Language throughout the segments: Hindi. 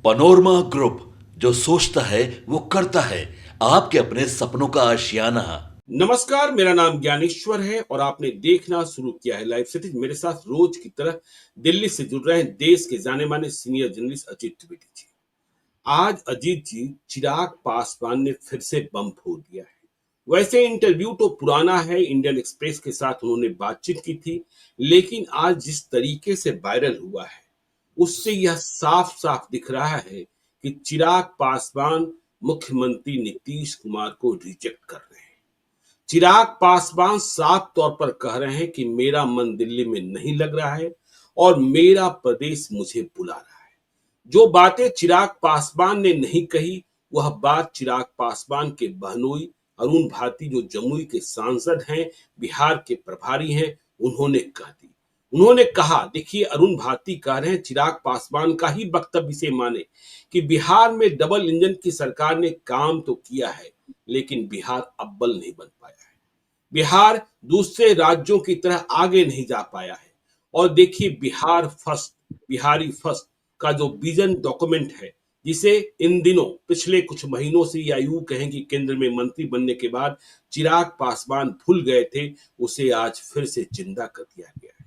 पनोरमा ग्रुप, जो सोचता है वो करता है। आपके अपने सपनों का आशियाना। नमस्कार, मेरा नाम ज्ञानेश्वर है और आपने देखना शुरू किया है लाइव सिटी। मेरे साथ रोज की तरह दिल्ली से जुड़ रहे हैं देश के जाने माने सीनियर जर्नलिस्ट अजीत त्रिवेदी जी। आज अजीत जी, चिराग पासवान ने फिर से बम फोड़ दिया है। वैसे इंटरव्यू तो पुराना है, इंडियन एक्सप्रेस के साथ उन्होंने बातचीत की थी, लेकिन आज जिस तरीके से वायरल हुआ है उससे यह साफ साफ दिख रहा है कि चिराग पासवान मुख्यमंत्री नीतीश कुमार को रिजेक्ट कर रहे हैं। चिराग पासवान साफ तौर पर कह रहे हैं कि मेरा मन दिल्ली में नहीं लग रहा है और मेरा प्रदेश मुझे बुला रहा है। जो बातें चिराग पासवान ने नहीं कही, वह बात चिराग पासवान के बहनोई अरुण भारती, जो जमुई के सांसद हैं, बिहार के प्रभारी हैं, उन्होंने कह दी। उन्होंने कहा, देखिए अरुण भारती कह रहे हैं चिराग पासवान का ही वक्तव्य से माने कि बिहार में डबल इंजन की सरकार ने काम तो किया है, लेकिन बिहार अव्वल नहीं बन पाया है। बिहार दूसरे राज्यों की तरह आगे नहीं जा पाया है। और देखिए बिहार फर्स्ट, बिहारी फर्स्ट का जो विजन डॉक्यूमेंट है, जिसे इन दिनों पिछले कुछ महीनों से या यूं कहें कि केंद्र में मंत्री बनने के बाद चिराग पासवान भूल गए थे, उसे आज फिर से जिंदा कर दिया गया है।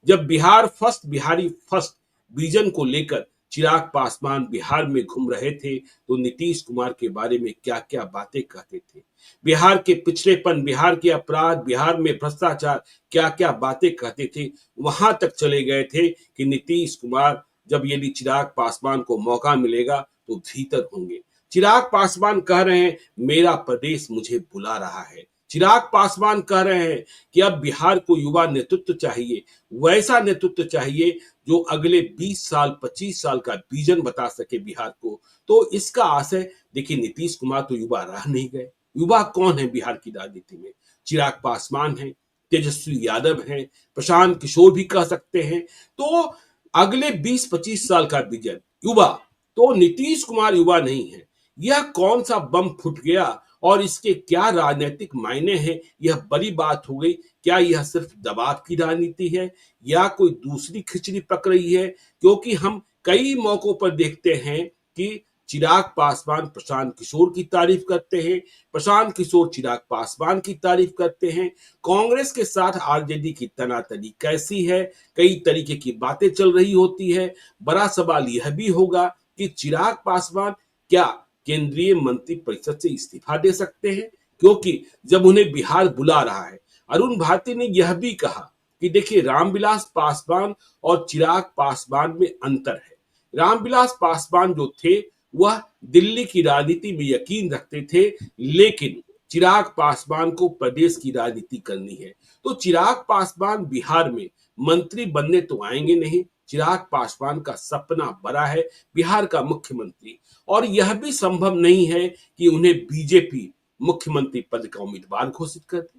जब Bihar first, Bihari first vision को लेकर चिराग पासवान बिहार में घूम रहे थे, तो नीतीश कुमार के बारे में क्या क्या बातें कहते थे, बिहार के पिछड़ेपन, बिहार के अपराध, बिहार में भ्रष्टाचार, क्या क्या बातें कहते थे, वहां तक चले गए थे कि नीतीश कुमार जब यदि चिराग पासवान को मौका मिलेगा तो भीतर होंगे। चिराग पासवान कह रहे हैं मेरा प्रदेश मुझे बुला रहा है। चिराग पासवान कह रहे हैं कि अब बिहार को युवा नेतृत्व चाहिए, वैसा नेतृत्व चाहिए जो अगले 20 साल 25 साल का विजन बता सके बिहार को। तो इसका आशय, देखिए नीतीश कुमार तो युवा रह नहीं गए। युवा कौन है बिहार की राजनीति में? चिराग पासवान है, तेजस्वी यादव है, प्रशांत किशोर भी कह सकते हैं। तो अगले 20-25 साल का विजन युवा, तो नीतीश कुमार युवा नहीं है। यह कौन सा बम फूट गया और इसके क्या राजनीतिक मायने हैं, यह बड़ी बात हो गई। क्या यह सिर्फ दबाव की राजनीति है या कोई दूसरी खिचड़ी पक रही है? क्योंकि हम कई मौकों पर देखते हैं कि चिराग पासवान प्रशांत किशोर की तारीफ करते हैं, प्रशांत किशोर चिराग पासवान की तारीफ करते हैं। कांग्रेस के साथ आरजेडी की तनातनी कैसी है, कई तरीके की बातें चल रही होती है। बड़ा सवाल यह भी होगा कि चिराग पासवान क्या केंद्रीय मंत्री परिषद से इस्तीफा दे सकते हैं, क्योंकि जब उन्हें बिहार बुला रहा है। अरुण भारती ने यह भी कहा कि देखिए रामविलास पासवान और चिराग पासवान में अंतर है। रामविलास पासवान जो थे वह दिल्ली की राजनीति में यकीन रखते थे, लेकिन चिराग पासवान को प्रदेश की राजनीति करनी है। तो चिराग पासवान बिहार में मंत्री बनने तो आएंगे नहीं। चिराग पासवान का सपना बड़ा है बिहार का मुख्यमंत्री, और यह भी संभव नहीं है कि उन्हें बीजेपी मुख्यमंत्री पद का उम्मीदवार घोषित कर दे।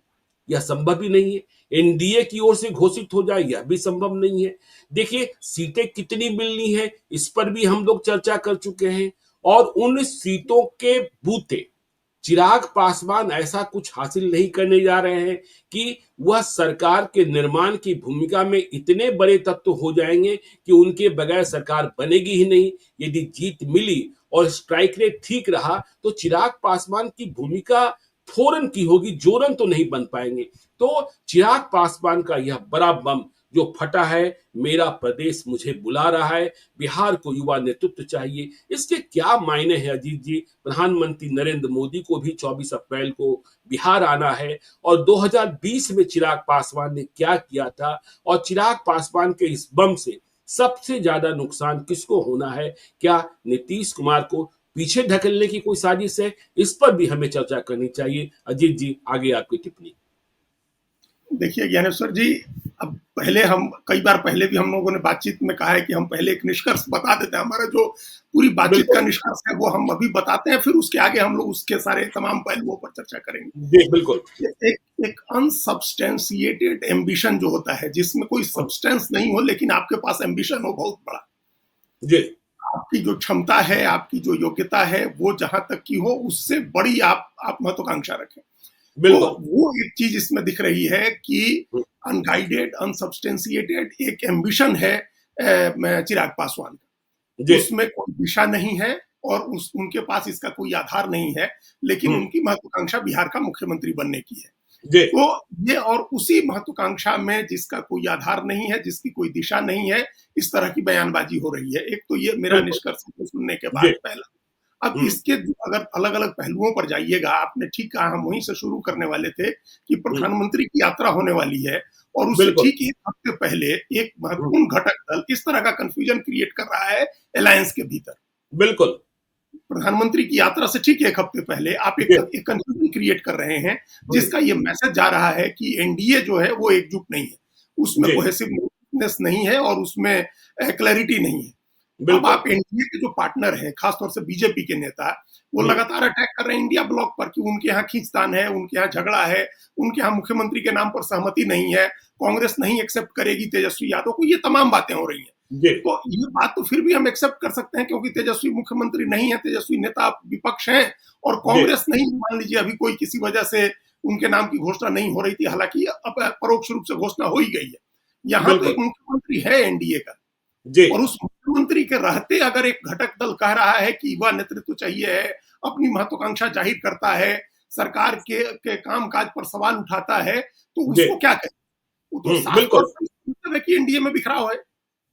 यह संभव ही नहीं है। एनडीए की ओर से घोषित हो जाए, यह भी संभव नहीं है। देखिए सीटें कितनी मिलनी है, इस पर भी हम लोग चर्चा कर चुके हैं, और उन सीटों के बूते चिराग पासवान ऐसा कुछ हासिल नहीं करने जा रहे हैं कि वह सरकार के निर्माण की भूमिका में इतने बड़े तत्व हो जाएंगे कि उनके बगैर सरकार बनेगी ही नहीं। यदि जीत मिली और स्ट्राइक रेट ठीक रहा तो चिराग पासवान की भूमिका फौरन की होगी, जोरन तो नहीं बन पाएंगे। तो चिराग पासवान का यह बड़ा बम जो फटा है, मेरा प्रदेश मुझे बुला रहा है, बिहार को युवा नेतृत्व चाहिए, इसके क्या मायने हैं अजीत जी? प्रधानमंत्री नरेंद्र मोदी को भी 24 अप्रैल को बिहार आना है, और 2020 में चिराग पासवान ने क्या किया था, और चिराग पासवान के इस बम से सबसे ज्यादा नुकसान किसको होना है? क्या नीतीश कुमार को पीछे ढकेलने की कोई साजिश है? इस पर भी हमें चर्चा करनी चाहिए। अजीत जी, आगे आपकी टिप्पणी। देखिए ज्ञानेश्वर जी, अब पहले हम कई बार पहले भी हम लोगों ने बातचीत में कहा है कि हम पहले एक निष्कर्ष बता देते हैं। हमारा जो पूरी बातचीत का बिल्कुल निष्कर्ष है वो हम अभी बताते हैं, फिर उसके आगे हम लोग उसके सारे तमाम पहलुओं पर चर्चा करेंगे। जी, बिल्कुल। एक एक अनसब्सटेंशिएटेड एम्बिशन जो होता है, जिसमें कोई सब्सटेंस नहीं हो लेकिन आपके पास एम्बिशन हो बहुत बड़ा। जी आपकी जो क्षमता है, आपकी जो योग्यता है, वो जहां तक की हो उससे बड़ी आप महत्वाकांक्षा रखें। तो बिल्कुल। वो एक चीज इसमें दिख रही है कि अनगाइडेड, अनसब्सटेंशिएटेड एक एम्बिशन है चिराग पासवान का। जी उसमें कोई दिशा नहीं है और उनके पास इसका कोई आधार नहीं है, लेकिन उनकी महत्वाकांक्षा बिहार का मुख्यमंत्री बनने की है। जी तो ये और उसी महत्वाकांक्षा में जिसका कोई आधार नहीं है, जिसकी कोई दिशा नहीं है, इस तरह की बयानबाजी हो रही है। एक तो ये मेरा बिल्कुल निष्कर्ष है सुनने के जी बाद पहला। अब हम्म इसके अगर अलग-अलग पहलुओं पर जाइएगा, आपने ठीक कहा, हम वहीं से शुरू करने वाले थे कि हम्म प्रधानमंत्री की यात्रा होने वाली है और उससे बिल्कुल ठीक 1 हफ्ते पहले एक हम्म महत्वपूर्ण घटक दल इस तरह का कन्फ्यूजन क्रिएट कर रहा है अलायंस के भीतर। बिल्कुल प्रधानमंत्री की यात्रा से ठीक 1 हफ्ते पहले आप जी एक कंफ्यूजन क्रिएट कर रहे हैं, हम्म जिसका ये मैसेज जा रहा है कि एनडीए जो है वो एकजुट नहीं है। उसमें जी कोहेसिवनेस नहीं है और उसमें क्लैरिटी नहीं है। अब बिल्कुल आप एनडीए के जो पार्टनर हैं, खासतौर से बीजेपी के नेता, वो हम्म लगातार अटैक कर रहे हैं इंडिया ब्लॉक पर कि उनके यहाँ खींचतान है, उनके यहाँ झगड़ा है, उनके यहाँ मुख्यमंत्री के नाम पर सहमति नहीं है, कांग्रेस नहीं एक्सेप्ट करेगी तेजस्वी यादव को, ये तमाम बातें हो रही हैं। जी तो ये बात तो फिर भी हम एक्सेप्ट कर सकते हैं क्योंकि तेजस्वी मुख्यमंत्री नहीं है, तेजस्वी नेता विपक्ष हैं और जी कांग्रेस नहीं, मान लीजिए अभी कोई किसी वजह से उनके नाम की घोषणा नहीं हो रही थी, हालांकि अब परोक्ष रूप से घोषणा हो ही गई है। यहाँ तो बिल्कुल एक मुख्यमंत्री है एनडीए का जी और उस मुख्यमंत्री के रहते अगर एक घटक दल कह रहा है कि युवा नेतृत्व चाहिए है, अपनी महत्वाकांक्षा जाहिर करता है, सरकार के काम काज पर सवाल उठाता है, तो जी उसको क्या कहें? वो तो साफ तौर बिल्कुल पर मतलब है कि एनडीए में बिखराव है।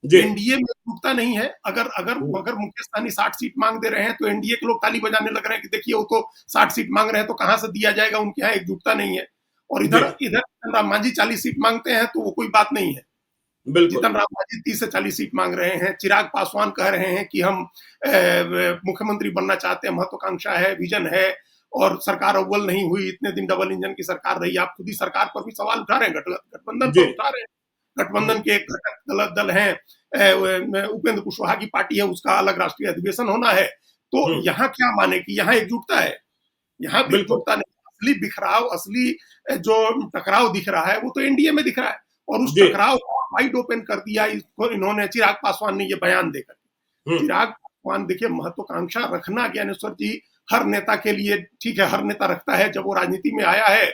जी एनडीए में एकजुटता नहीं है। अगर अगर हम्म अगर मुकेश सहनी 60 सीट मांग दे रहे हैं तो एनडीए के लोग ताली बजाने लग रहे हैं कि देखिए वो तो 60 सीट मांग रहे हैं तो कहां से दिया जाएगा, उनके यहाँ एकजुटता नहीं है। और जी इधर इधर राम मांझी 40 सीट मांगते हैं तो वो कोई बात नहीं है। बिल्कुल जीतन राम मांझी 30 से 40 सीट मांग रहे हैं। चिराग पासवान कह रहे हैं कि हम मुख्यमंत्री बनना चाहते हैं, महत्वाकांक्षा है, विजन है और सरकार अव्वल नहीं हुई, इतने दिन डबल इंजन की सरकार रही। आप खुद ही सरकार पर भी सवाल उठा रहे हैं, गठबंधन जी पर उठा रहे हैं। गठबंधन हम्म के एक घटक दल हैं, उपेंद्र कुशवाहा की पार्टी है, उसका अलग राष्ट्रीय अधिवेशन होना है। तो हम्म यहाँ क्या माने कि यहाँ एकजुटता है, यहाँ भी बिल्कुल एकजुटता नहीं। असली बिखराव, असली जो टकराव दिख रहा है वो तो एनडीए में दिख रहा है और उस जी टकराव को वाइड ओपन कर दिया इसको इन्होंने, चिराग पासवान ने ये बयान देकर। हम्म चिराग पासवान देखिए, महत्वाकांक्षा रखना ज्ञानेश्वर जी हर नेता के लिए ठीक है, हर नेता रखता है। जब वो राजनीति में आया है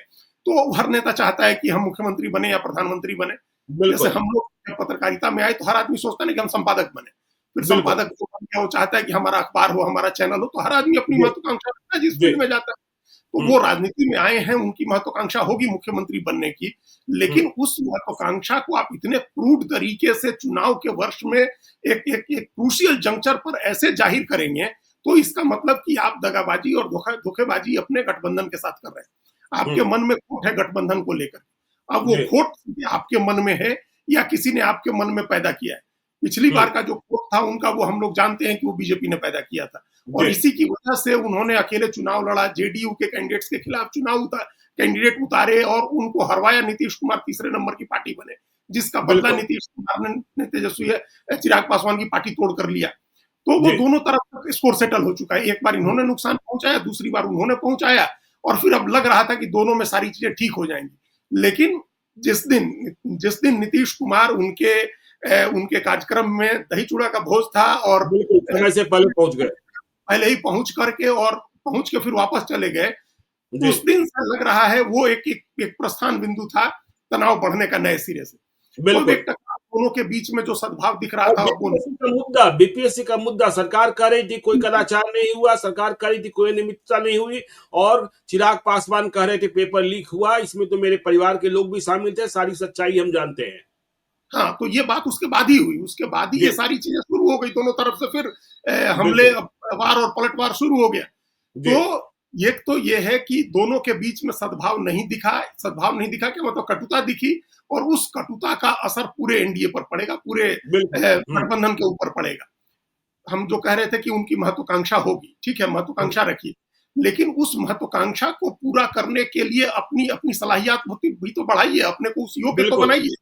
तो हर नेता चाहता है कि हम मुख्यमंत्री बने या प्रधानमंत्री बने। जैसे बिल्कुल हम लोग पत्रकारिता में आए तो हर आदमी सोचता नहीं कि हम संपादक बने, फिर बिल्कुल संपादक जो बन गया वो चाहता है कि हमारा अखबार हो, हमारा चैनल हो। तो हर आदमी अपनी जी महत्वाकांक्षा रखता है जिस जी फील्ड में जाता है। तो हम्म वो राजनीति में आए हैं, उनकी महत्वाकांक्षा होगी मुख्यमंत्री बनने की, हम्म लेकिन उस महत्वाकांक्षा को आप इतने क्रूड तरीके से चुनाव के वर्ष में एक क्रूशियल जंक्चर पर ऐसे जाहिर करेंगे तो इसका मतलब कि आप दगाबाजी और धोखेबाजी अपने गठबंधन के साथ कर रहे हैं। आपके हम्म मन में खोट है गठबंधन को लेकर। अब वो जी खोट आपके मन में है या किसी ने आपके मन में पैदा किया है। पिछली बार हम्म का जो खोट था उनका, वो हम लोग जानते हैं कि वो बीजेपी ने पैदा किया था और जी इसी की वजह से उन्होंने अकेले चुनाव लड़ा, जेडीयू के कैंडिडेट्स के खिलाफ कैंडिडेट उतारे और उनको हरवाया। नीतीश कुमार तीसरे नंबर की पार्टी बने, जिसका बदला बिल्कुल नीतीश कुमार ने तेजस्वी चिराग पासवान की पार्टी तोड़ कर लिया। तो वो जी दोनों तरफ स्कोर सेटल हो चुका है। एक बार हम्म इन्होंने नुकसान पहुंचाया, दूसरी बार उन्होंने पहुंचाया और फिर अब लग रहा था कि दोनों में सारी चीजें ठीक हो जाएंगी। लेकिन जिस दिन नीतीश कुमार उनके कार्यक्रम में दही चूड़ा का भोज था और बिल्कुल समय से पहले पहुंच गए पहले ही पहुंच के फिर वापस चले गए, जी उस दिन से लग रहा है वो एक प्रस्थान बिंदु था तनाव बढ़ने का नए सिरे से। और बिल्कुल एक टकराव दोनों के बीच में जो सद्भाव दिख रहा और था वो बीपीएससी का मुद्दा सरकार कह रही थी कोई कदाचार नहीं हुआ, सरकार कह रही थी कोई अनियमितता नहीं हुई और चिराग पासवान कह रहे थे पेपर लीक हुआ, इसमें तो मेरे परिवार के लोग भी शामिल थे, सारी सच्चाई हम जानते हैं। हाँ, तो ये बात उसके बाद ही हुई, उसके बाद ही जी ये सारी चीजें शुरू हो गई दोनों तरफ से। फिर हमले, बिल्कुल वार और पलटवार शुरू हो गया। जी तो एक तो ये है कि दोनों के बीच में सद्भाव नहीं दिखा। सद्भाव नहीं दिखा क्या मतलब, कटुता दिखी और उस कटुता का असर पूरे एनडीए पर पड़ेगा, पूरे बिल्कुल गठबंधन के ऊपर पड़ेगा। हम जो कह रहे थे कि उनकी महत्वाकांक्षा होगी, ठीक है, महत्वाकांक्षा रखिए, लेकिन उस महत्वाकांक्षा को पूरा करने के लिए अपनी अपनी सलाहियत भी तो बढ़ाइए, अपने को उस योग्य तो बिल्कुल बनाइए।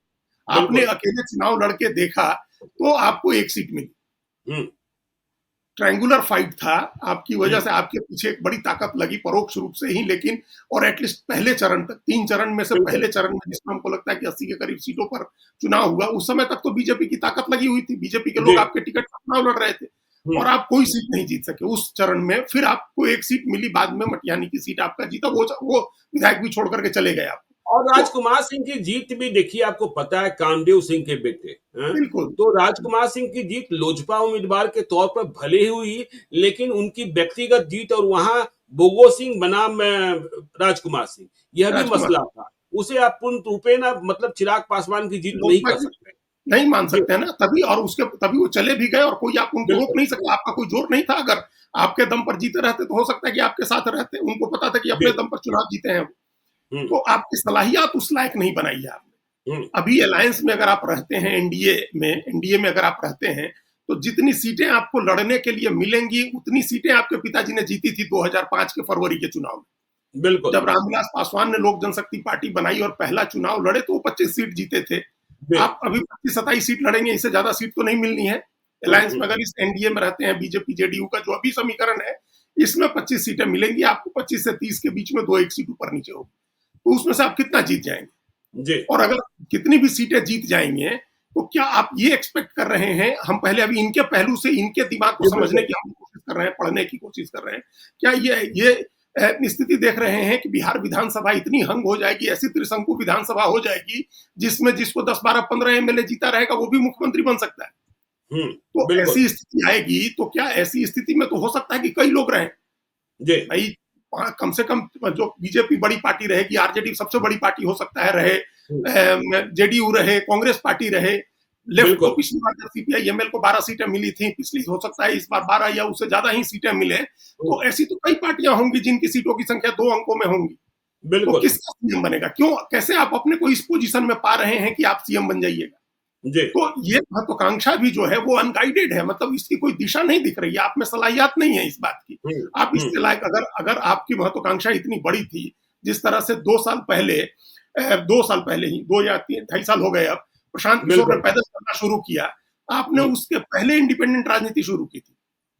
आपने बिल्कुल अकेले चुनाव लड़के देखा तो आपको 1 सीट मिली। हम्म ट्रायंगुलर फाइट था, आपकी वजह हम्म से आपके पीछे एक बड़ी ताकत लगी परोक्ष रूप से ही, लेकिन और एटलीस्ट पहले चरण तक, 3 चरण में से बिल्कुल पहले चरण में जिसमें हमको लगता है कि 80 के करीब सीटों पर चुनाव हुआ, उस समय तक तो बीजेपी की ताकत लगी हुई थी। बीजेपी के लोग जी आपके टिकट पर चुनाव लड़ रहे थे हम्म और आप कोई सीट नहीं जीत सके उस चरण में। फिर आपको 1 सीट मिली, बाद में मटियानी की सीट आपका जीता, वो विधायक भी छोड़ करके चले गए आप। और तो राजकुमार सिंह की जीत भी देखिए, आपको पता है कामदेव सिंह के बेटे हैं। बिल्कुल तो राजकुमार सिंह की जीत लोजपा उम्मीदवार के तौर पर भले ही हुई, लेकिन उनकी व्यक्तिगत जीत और वहां बोगो सिंह बनाम राजकुमार सिंह, यह भी राजकुमार मसला था। उसे आप पूर्ण रूपेण मतलब चिराग पासवान की जीत नहीं लोजपा कर जी सकते। नहीं मान जी, सकते हैं ना, तभी और उसके तभी वो चले भी गए और कोई आप उनको रोक बिल्कुल। नहीं सकता, आपका कोई जोर नहीं था। अगर आपके दम पर जीते रहते तो हो सकता है कि आपके साथ रहते, उनको पता था कि अपने बिल्कुल। दम पर चुनाव जीते हैं वो। हुँ, तो आपकी सलाहियत उस लायक नहीं बनाई है आपने। हुँ, अभी अलायंस में अगर आप रहते हैं, एनडीए में अगर आप रहते हैं, तो जितनी सीटें आपको लड़ने के लिए मिलेंगी उतनी सीटें आपके पिताजी ने जीती थी 2005 के फरवरी के चुनाव में। बिल्कुल। जब रामविलास पासवान ने लोक जनशक्ति पार्टी बनाई और पहला चुनाव लड़े तो वो 25 सीट जीते थे। जी। आप अभी 25-27 सीट लड़ेंगे, इससे ज्यादा सीट तो नहीं मिलनी है। हुँ, अलायंस हुँ, में अगर इस एनडीए में रहते हैं, बीजेपी जेडीयू का जो अभी समीकरण है, इसमें 25 सीटें मिलेंगी आपको, 25 से 30 के बीच में 2-1 सीट ऊपर नीचे होगी। तो उसमें से आप कितना जीत जाएंगे? जी, और अगर कितनी भी सीटें जीत जाएंगे, तो क्या आप ये एक्सपेक्ट कर रहे हैं, हम पहले अभी इनके पहलू से इनके दिमाग को जी, समझने बिल्कुल। की हम कोशिश कर रहे हैं, पढ़ने की कोशिश कर रहे हैं। क्या ये स्थिति देख रहे हैं कि बिहार विधानसभा इतनी हंग हो जाएगी, ऐसी त्रिशंकु विधानसभा हो जाएगी, जिसमें जिसको 10, 12, 15 एमएलए जीता रहेगा वो भी मुख्यमंत्री बन सकता है। हुँ, तो बिल्कुल। ऐसी स्थिति आएगी, तो क्या ऐसी स्थिति में तो हो सकता है कि कई लोग रहें जी, भाई, कम से कम जो बीजेपी बड़ी पार्टी रहेगी, आरजेडी सबसे बड़ी पार्टी हो सकता है रहे, हुँ, जेडीयू रहे, कांग्रेस पार्टी रहे, लेफ्ट को बिल्कुल। पिछली बार जब सीपीआई एमएल को 12 सीटें मिली थी पिछली, हो सकता है इस बार 12 या उससे ज्यादा ही सीटें मिले। हुँ, तो ऐसी तो कई पार्टियां होंगी जिनकी सीटों की संख्या 2 अंकों में होंगी। तो बिल्कुल। किसका सीएम बनेगा? क्यों, कैसे आप अपने को इस पोजीशन में पा रहे हैं कि आप सीएम बन जाइएगा? जी, तो ये महत्वाकांक्षा भी जो है वो अनगाइडेड है, मतलब इसकी कोई दिशा नहीं दिख रही है, आप में सलाहियत नहीं है इस बात की। हुँ, आप हुँ, इसके लायक, अगर अगर आपकी महत्वाकांक्षा इतनी बड़ी थी, जिस तरह से 2 साल पहले ही, 2 या 3 ढाई साल हो गए अब, प्रशांत किशोर ने बिल्कुल। पैदल चलना शुरू किया, आपने हुँ, उसके पहले इंडिपेंडेंट राजनीति शुरू की थी।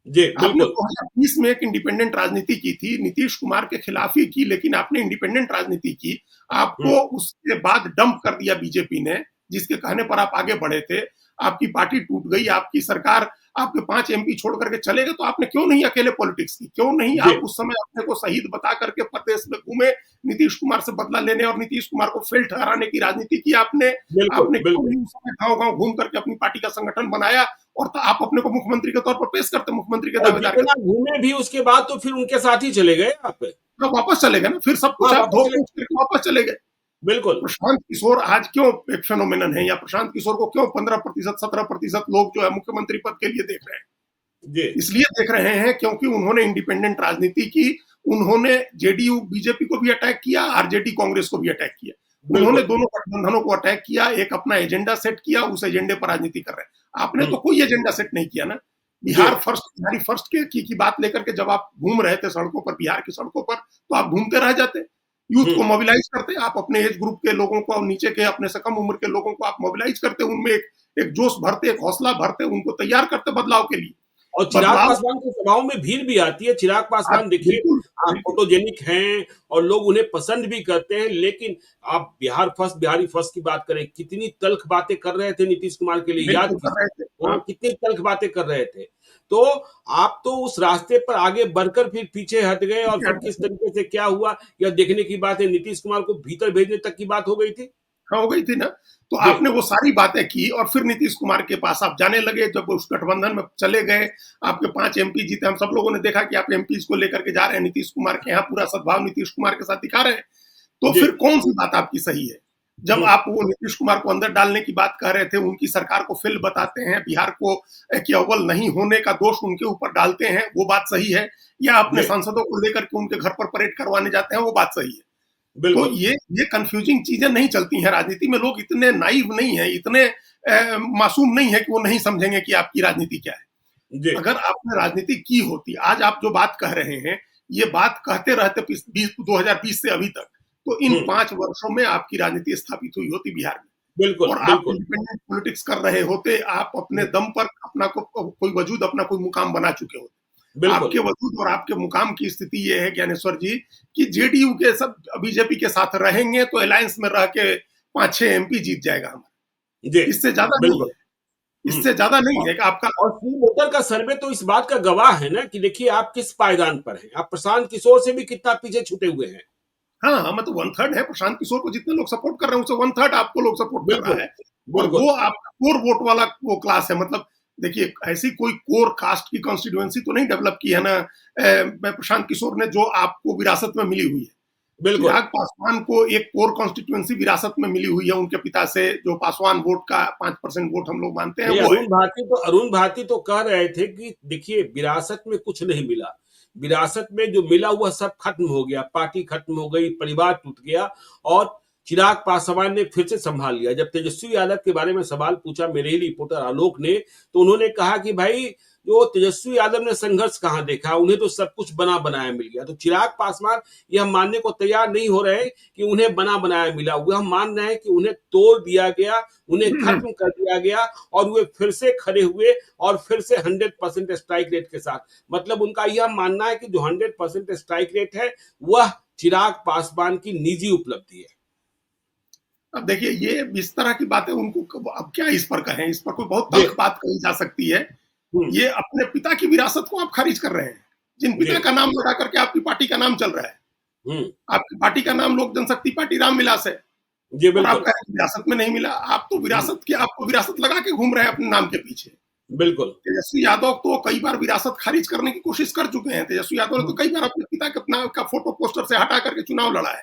जी, आपने बिल्कुल। 2020 में एक इंडिपेंडेंट राजनीति की थी, नीतीश कुमार के खिलाफ ही की, लेकिन आपने इंडिपेंडेंट राजनीति की। हुँ, आपको उसके बाद डंप कर दिया बीजेपी ने, जिसके कहने पर आप आगे बढ़े थे। आपकी पार्टी टूट गई, आपकी सरकार, आपके 5 एमपी छोड़ करके चले गए, तो आपने क्यों नहीं अकेले पॉलिटिक्स की? क्यों नहीं जी, आप उस समय अपने को शहीद बता करके प्रदेश में घूमे, नीतीश कुमार से बदला लेने और नीतीश कुमार को फेल ठहराने की राजनीति की आपने? बिल्कुल, आपने क्यों बिल्कुल। नहीं उस समय गाँव-गाँव घूम करके अपनी पार्टी का संगठन बनाया और आप अपने को मुख्यमंत्री के तौर पर पेश करते, मुख्यमंत्री के और दावेदार के जितना घूमे भी उसके बाद तो फिर उनके साथ ही चले गए आप। तौर पर वापस चले गए ना, फिर सब कुछ हाँ, आप वापस चले धो-पोंछ करके वापस चले गए। तो बिल्कुल। प्रशांत किशोर आज क्यों एक फेनोमेनन है, या प्रशांत किशोर को क्यों 15%, 17% लोग जो है मुख्यमंत्री पद के लिए देख रहे हैं? जी, इसलिए देख रहे हैं क्योंकि उन्होंने इंडिपेंडेंट राजनीति की, उन्होंने जेडीयू बीजेपी को भी अटैक किया, आरजेडी कांग्रेस को भी अटैक किया। उन्होंने बिल्कुल। दोनों गठबंधनों को अटैक किया, एक अपना एजेंडा सेट किया, उस एजेंडे पर राजनीति कर रहे हैं। आपने हुँ, तो कोई एजेंडा सेट नहीं किया ना। जी, बिहारी फर्स्ट की बात लेकर के जब आप घूम रहे थे सड़कों पर, बिहार की सड़कों पर, तो आप घूमते रह जाते। यूथ हुँ, को मोबिलाइज करते, आप अपने एज ग्रुप के लोगों को और नीचे के अपने से कम उम्र के लोगों को आप मोबिलाइज करते, उनमें एक जोश भरते, एक हौसला भरते, उनको तैयार करते बदलाव के लिए। और चिराग बदलाव, पासवान की सभाओं में भीड़ भी आती है। चिराग आप पासवान देखिए, बिल्कुल, आप बिल्कुल, फोटोजेनिक हैं और लोग उन्हें पसंद भी करते हैं, लेकिन आप बिहारी फर्स्ट की बात करें, कितनी तल्ख बातें कर रहे थे नीतीश कुमार के लिए, याद बिल्कुल कर कीजिए। रहे थे। हाँ, कितनी तल्ख बातें कर रहे थे। तो आप तो उस रास्ते पर आगे बढ़कर फिर पीछे हट गए और फिर किस तरीके से क्या हुआ, यह देखने की बात है। नीतीश कुमार को भीतर भेजने तक की बात हो गई थी। हाँ, हो गई थी ना। तो जी, आपने वो सारी बातें की और फिर नीतीश कुमार के पास आप जाने लगे, जब उस गठबंधन में चले गए, आपके 5 एमपी जीते, हम सब लोगों ने देखा कि आप एमपीज़ को लेकर के जा रहे हैं नीतीश कुमार के यहाँ, पूरा सद्भाव नीतीश कुमार के साथ दिखा रहे हैं। तो जी, फिर कौन-सी बात आपकी सही है? जब हुँ, आप वो नीतीश कुमार को अंदर डालने की बात कह रहे थे, उनकी सरकार को फेल बताते हैं, बिहार को कि अव्वल नहीं होने का दोष उनके ऊपर डालते हैं, वो बात सही है? या अपने जी, सांसदों को लेकर के उनके घर पर परेड करवाने जाते हैं, वो बात सही है? तो बिल्कुल। ये कंफ्यूजिंग चीजें नहीं चलती हैं राजनीति में। लोग इतने नाइव नहीं है, इतने मासूम नहीं है कि वो नहीं समझेंगे कि आपकी राजनीति क्या है। जी, अगर आपने राजनीति की होती, आज आप जो बात कह रहे हैं, ये बात कहते रहते 2020 से अभी तक, तो इन हुँ, 5 वर्षों में आपकी राजनीति स्थापित हुई होती बिहार में, बिल्कुल, और आप बिल्कुल। इंडिपेंडेंट पॉलिटिक्स कर रहे होते, आप अपने हुँ, दम पर अपना कोई वजूद, अपना कोई मुकाम बना चुके होते। बिल्कुल। आपके वजूद और आपके मुकाम की स्थिति ये है ज्ञानेश्वर जी, कि जेडीयू के सब बीजेपी के साथ रहेंगे तो अलायंस में रह के 5-6 एमपी जीत जाएगा हमारा। जी, इससे ज्यादा नहीं बिल्कुल। है, हुँ। इससे ज्यादा नहीं और है कि आपका। और सी वोटर का सर्वे तो इस बात का गवाह है ना कि देखिए आप किस पायदान पर हैं। आप प्रशांत किशोर से भी कितना पीछे छूटे हुए हैं। हाँ हाँ, मतलब वन थर्ड है प्रशांत किशोर को, जितने लोग सपोर्ट कर रहे हैं उसे वन थर्ड आपको लोग सपोर्ट कर रहा बिल्कुल है। और बिल्कुल। वो आपका कोर वोट वाला वो क्लास है। मतलब देखिए, ऐसी कोई कोर कास्ट की कॉन्स्टिट्यूएंसी तो नहीं डेवलप की है ना प्रशांत किशोर ने, जो आपको विरासत में मिली हुई है। बिल्कुल चिराग पासवान को एक कोर कॉन्स्टिट्यूएंसी विरासत में मिली हुई है उनके पिता से, जो पासवान वोट का 5% वोट हम लोग मानते हैं नहीं, वो है। अरुण भारती तो कह रहे थे कि देखिए विरासत में कुछ नहीं मिला, विरासत में जो मिला वह सब खत्म हो गया, पार्टी खत्म हो गई, परिवार टूट गया और चिराग पासवान ने फिर से संभाल लिया। जब तेजस्वी यादव के बारे में सवाल पूछा मेरे ही रिपोर्टर आलोक ने, तो उन्होंने कहा कि भाई जो तेजस्वी यादव ने संघर्ष कहां देखा, उन्हें तो सब कुछ बना बनाया मिल गया। तो चिराग पासवान यह मानने को तैयार नहीं हो रहे कि उन्हें बना बनाया मिला, वह हम मान रहे हैं कि उन्हें तोड़ दिया गया, उन्हें खत्म कर दिया गया और वे फिर से खड़े हुए और फिर से 100% स्ट्राइक रेट के साथ। मतलब उनका यह मानना है कि जो 100% स्ट्राइक रेट है वह चिराग पासवान की निजी उपलब्धि है। अब देखिए, ये इस तरह की बातें उनको अब क्या इस पर कहें, इस पर कोई बहुत तल्ख बात कही जा सकती है। ये अपने पिता की विरासत को आप खारिज कर रहे हैं, जिन पिता का नाम लगा करके आपकी पार्टी का नाम चल रहा है। आपकी पार्टी का नाम लोक जनशक्ति पार्टी रामविलास है, जी और आप बिल्कुल कह रहे हैं विरासत में नहीं मिला। आप तो विरासत की, आपको विरासत लगा के घूम रहे हैं अपने नाम के पीछे। बिल्कुल तेजस्वी यादव तो कई बार विरासत खारिज करने की कोशिश कर चुके हैं। तेजस्वी यादव ने तो कई बार अपने पिता के नाम का फोटो पोस्टर से हटा करके चुनाव लड़ा है।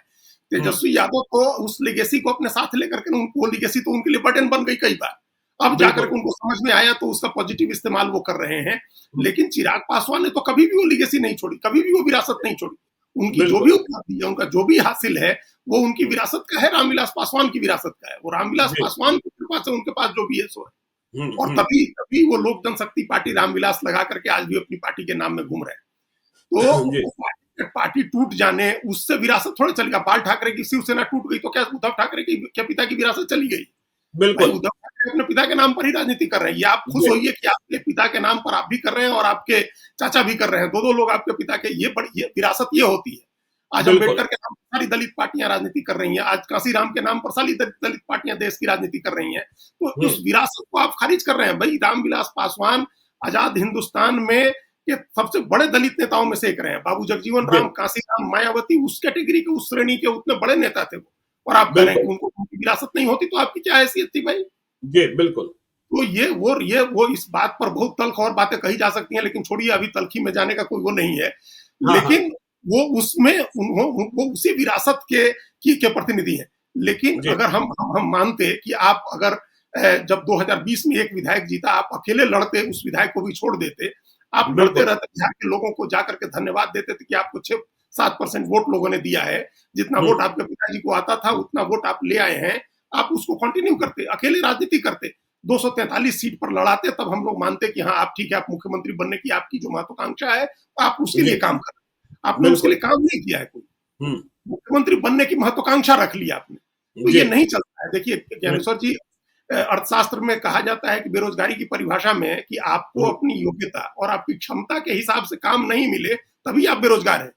तेजस्वी यादव तो उस लेगेसी को अपने साथ लेकर के, वो लेगेसी तो उनके लिए बर्डन बन गई कई बार। अब जाकर के उनको समझ में आया तो उसका पॉजिटिव इस्तेमाल वो कर रहे हैं। लेकिन चिराग पासवान ने तो कभी भी वो लेगेसी नहीं छोड़ी, कभी भी वो विरासत नहीं छोड़ी। उनकी जो भी उपलब्धि है, उनका जो भी हासिल है, वो उनकी विरासत का है, रामविलास पासवान की विरासत का है। वो रामविलास पासवान की कृपा से उनके पास जो भी है सो है। और तभी तभी वो लोक जनशक्ति पार्टी रामविलास लगा करके आज भी अपनी पार्टी के नाम में घूम रहे हैं। तो पार्टी टूट जाने उससे विरासत थोड़ी चलेगा। बाल ठाकरे की शिवसेना टूट गई तो क्या उद्धव ठाकरे की क्या पिता की विरासत चली गई? बिल्कुल उद्धव ठाकरे अपने पिता के नाम पर ही राजनीति कर रहे हैं। ये आप खुश होइए कि आपके पिता के नाम पर आप भी कर रहे हैं और आपके चाचा भी कर रहे हैं। दो लोग आपके पिता के, ये विरासत ये होती है। आज अम्बेडकर के नाम पर सारी दलित पार्टियां राजनीति कर रही हैं, आज कांसीराम के नाम पर सारी दलित पार्टियां देश की राजनीति कर रही हैं। तो उस विरासत को आप खारिज कर रहे हैं। भाई, रामविलास पासवान आजाद हिंदुस्तान में के सबसे बड़े दलित नेताओं में से एक रहे हैं। बाबू जगजीवन राम, कांसीराम, मायावती, उस कैटेगरी के, उस श्रेणी के उतने बड़े नेता थे वो। और आप कह रहे हैं कि उनको उनकी विरासत नहीं होती तो आपकी क्या हैसियत थी भाई? जी बिल्कुल। तो ये इस बात पर बहुत तल्ख और बातें कही जा सकती हैं, लेकिन छोड़िए, अभी तल्खी में जाने का कोई वो नहीं है। लेकिन वो उसमें वो उसी विरासत के प्रतिनिधि हैं। लेकिन अगर हम मानते कि आप अगर जब 2020 में एक विधायक जीता, आप अकेले लड़ते, उस विधायक को भी छोड़ देते, आप लड़ते रहते, बिहार के लोगों को जाकर के धन्यवाद देते थे कि आपको 6-7% वोट लोगों ने दिया है, जितना वोट आपके पिताजी को आता था उतना वोट आप ले आए हैं, आप उसको कंटिन्यू करते, अकेले राजनीति करते, 243 सीट पर लड़ाते, तब हम लोग मानते कि हाँ आप ठीक है, आप मुख्यमंत्री बनने की आपकी जो महत्वाकांक्षा है आप उसके लिए काम कर। आपने उसके लिए काम नहीं किया है। कोई मुख्यमंत्री बनने की महत्वाकांक्षा रख ली आपने, तो ये नहीं चलता है। देखिए ज्ञानेश्वर जी, अर्थशास्त्र में कहा जाता है कि बेरोजगारी की परिभाषा में कि आपको अपनी योग्यता और आपकी क्षमता के हिसाब से काम नहीं मिले तभी आप बेरोजगार हैं।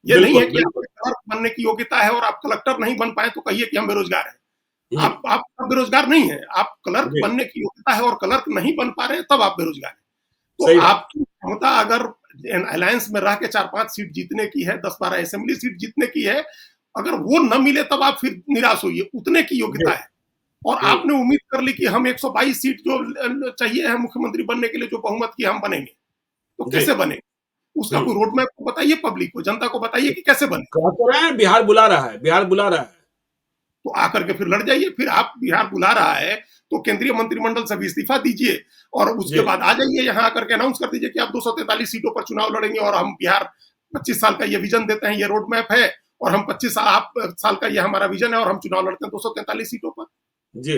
ये नहीं है कि आपको क्लर्क बनने की योग्यता है और आप कलेक्टर नहीं बन पाए तो कहिए कि हम बेरोजगार हैं। आप बेरोजगार नहीं है, आप क्लर्क बनने की योग्यता है और क्लर्क नहीं बन पा रहे हैं तब आप बेरोजगार हैं। तो आपकी क्षमता अगर अलायंस में रह के 4-5 सीट जीतने की है, 10-12 असेंबली सीट जीतने की है, अगर वो न मिले तब आप फिर निराश होइए, उतने की योग्यता है। और आपने उम्मीद कर ली कि हम 122 सीट जो चाहिए है मुख्यमंत्री बनने के लिए, जो बहुमत की हम बनेंगे, तो कैसे बने? उसका कोई रोड मैप को बताइए, पब्लिक को, जनता को बताइए कि कैसे बने। बिहार बुला रहा है, बिहार बुला रहा है, तो आकर के फिर लड़ जाइए। फिर आप बिहार बुला रहा है तो केंद्रीय मंत्रिमंडल से भी इस्तीफा दीजिए और उसके बाद आ जाइए यहाँ आकर के अनाउंस कर दीजिए कि आप 243 सीटों पर चुनाव लड़ेंगे और हम बिहार 25 साल का ये विजन देते हैं, ये रोड मैप है और हम 25 साल का ये हमारा विजन है और हम चुनाव लड़ते हैं 243 सीटों पर। जी